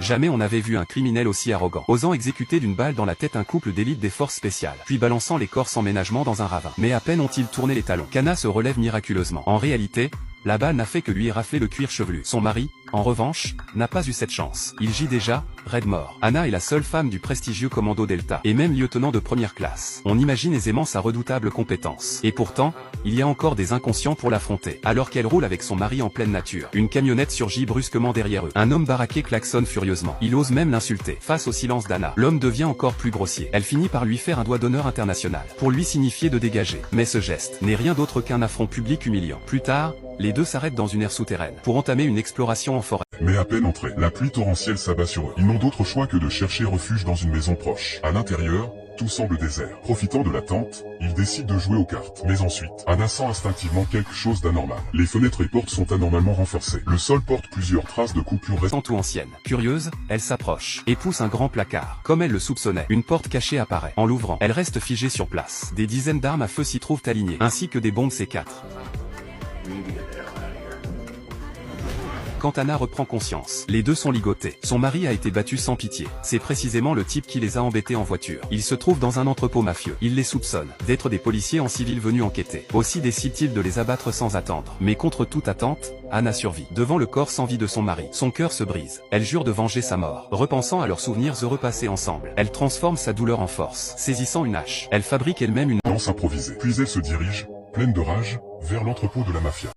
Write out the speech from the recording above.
Jamais on n'avait vu un criminel aussi arrogant, osant exécuter d'une balle dans la tête un couple d'élite des forces spéciales, puis balançant les corps sans ménagement dans un ravin. Mais à peine ont-ils tourné les talons, qu'Anna se relève miraculeusement. En réalité, la balle n'a fait que lui rafler le cuir chevelu. Son mari, en revanche, n'a pas eu cette chance. Il gît déjà, raide mort. Anna est la seule femme du prestigieux commando Delta, et même lieutenant de première classe. On imagine aisément sa redoutable compétence. Et pourtant, il y a encore des inconscients pour l'affronter. Alors qu'elle roule avec son mari en pleine nature, une camionnette surgit brusquement derrière eux. Un homme baraqué klaxonne furieusement. Il ose même l'insulter. Face au silence d'Anna, l'homme devient encore plus grossier. Elle finit par lui faire un doigt d'honneur international, pour lui signifier de dégager. Mais ce geste n'est rien d'autre qu'un affront public humiliant. Plus tard, les deux s'arrêtent dans une aire souterraine, pour entamer une exploration en forêt. Mais à peine entrés, la pluie torrentielle s'abat sur eux. Ils n'ont d'autre choix que de chercher refuge dans une maison proche. À l'intérieur, tout semble désert. Profitant de l'attente, ils décident de jouer aux cartes. Mais ensuite, Anna sent instinctivement quelque chose d'anormal. Les fenêtres et portes sont anormalement renforcées. Le sol porte plusieurs traces de coupures récentes ou anciennes. Curieuse, elle s'approche, et pousse un grand placard. Comme elle le soupçonnait, une porte cachée apparaît. En l'ouvrant, elle reste figée sur place. Des dizaines d'armes à feu s'y trouvent alignées, ainsi que des bombes C4. Quand Anna reprend conscience, les deux sont ligotés. Son mari a été battu sans pitié. C'est précisément le type qui les a embêtés en voiture. Il se trouve dans un entrepôt mafieux. Il les soupçonne d'être des policiers en civil venus enquêter. Aussi décide-t-il de les abattre sans attendre. Mais contre toute attente, Anna survit. Devant le corps sans vie de son mari, son cœur se brise. Elle jure de venger sa mort. Repensant à leurs souvenirs heureux passés ensemble, elle transforme sa douleur en force. Saisissant une hache, elle fabrique elle-même une lance improvisée. Puis elle se dirige, pleine de rage, vers l'entrepôt de la mafia.